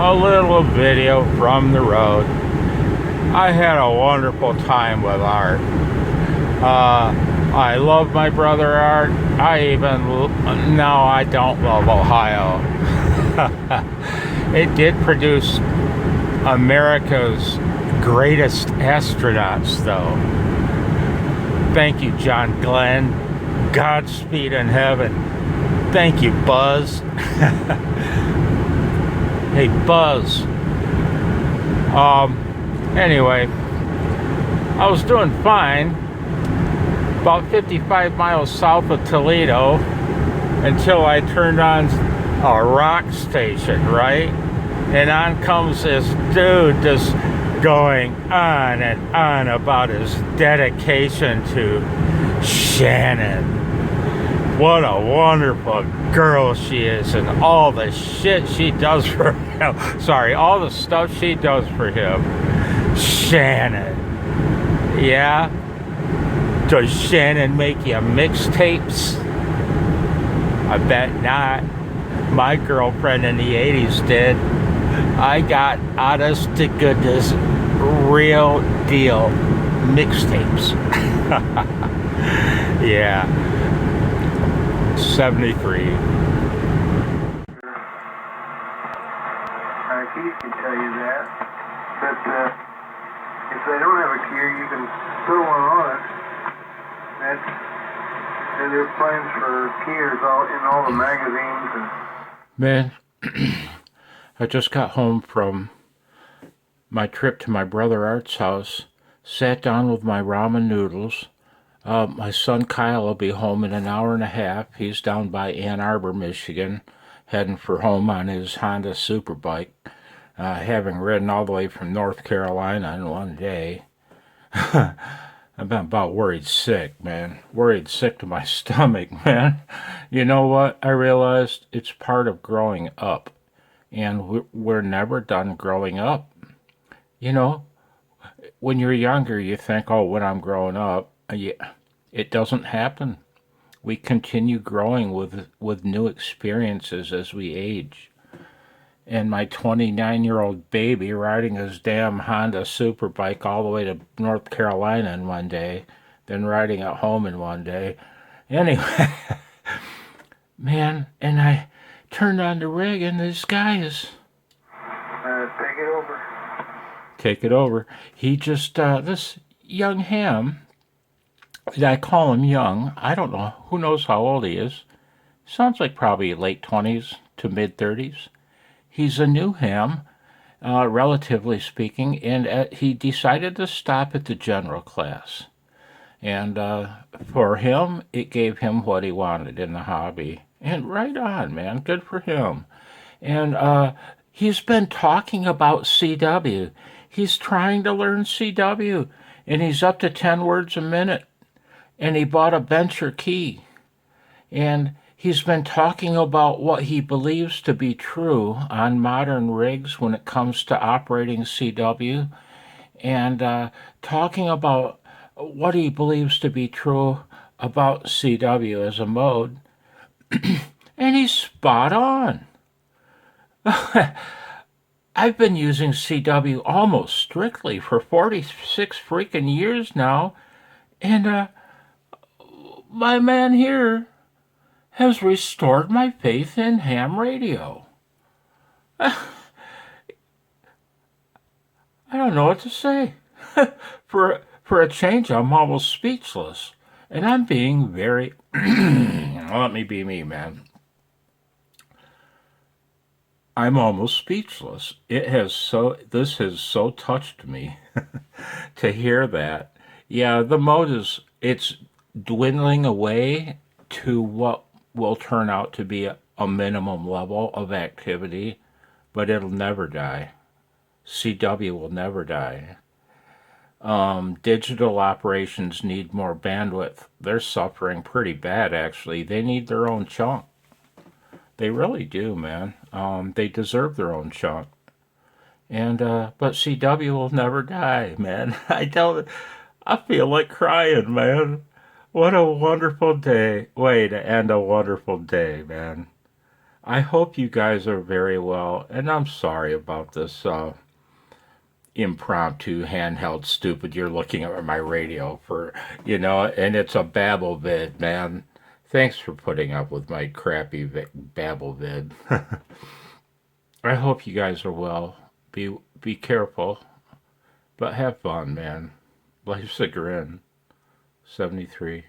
a little video from the road. I had a wonderful time with Art. I love my brother Art. No, I don't love Ohio. It did produce America's greatest astronauts, though. Thank you, John Glenn. Godspeed in heaven. Thank you, Buzz. Hey, Buzz. Anyway, I was doing fine about 55 miles south of Toledo until I turned on a rock station, right? And on comes this dude just going on and on about his dedication to Shannon. What a wonderful girl she is, and all the shit she does for him. Sorry, all the stuff she does for him. Shannon. Yeah? Does Shannon make you mixtapes? I bet not. My girlfriend in the 80s did. I got honest to goodness, real deal mixtapes. Yeah. 73. Keith can tell you that. But if they don't have a cure, you can put one on it. And there are plans for cures in all the magazines. Man, I just got home from my trip to my brother Art's house. Sat down with my ramen noodles. My son Kyle will be home in an hour and a half. He's down by Ann Arbor, Michigan, heading for home on his Honda Superbike, having ridden all the way from North Carolina in one day. I've been about worried sick, man. Worried sick to my stomach, man. You know what? I realized it's part of growing up. And we're never done growing up. You know, when you're younger, you think, oh, when I'm growing up, it doesn't happen. We continue growing with new experiences as we age. And my 29-year-old baby riding his damn Honda Superbike all the way to North Carolina in one day, then riding at home in one day. Anyway, man, and I turned on the rig, and this guy is... Take it over. Take it over. He just, this young ham... I call him young. I don't know. Who knows how old he is? Sounds like probably late 20s to mid 30s. He's a new ham, relatively speaking, and he decided to stop at the general class. And for him, it gave him what he wanted in the hobby. And right on, man. Good for him. And he's been talking about CW. He's trying to learn CW, and he's up to 10 words a minute. And he bought a bencher key. And he's been talking about what he believes to be true on modern rigs when it comes to operating CW. And talking about what he believes to be true about CW as a mode. And he's spot on. I've been using CW almost strictly for 46 freaking years now. And my man here has restored my faith in ham radio. I don't know what to say. For a change, I'm almost speechless. And I'm being very... Let me be me, man. I'm almost speechless. This has so touched me to hear that. Yeah, the mode it's dwindling away to what will turn out to be a minimum level of activity, but it'll never die. CW will never die. Digital operations need more bandwidth. They're suffering pretty bad, actually. They need their own chunk. They really do, man. They deserve their own chunk. And but CW will never die, man. I feel like crying, man. What a wonderful day. Way to end a wonderful day, man. I hope you guys are very well, and I'm sorry about this impromptu handheld stupid. You're looking at my radio for, and it's a babble vid, man. Thanks for putting up with my crappy babble vid. I hope you guys are well. Be careful, but have fun, man. Life's a grin. 73.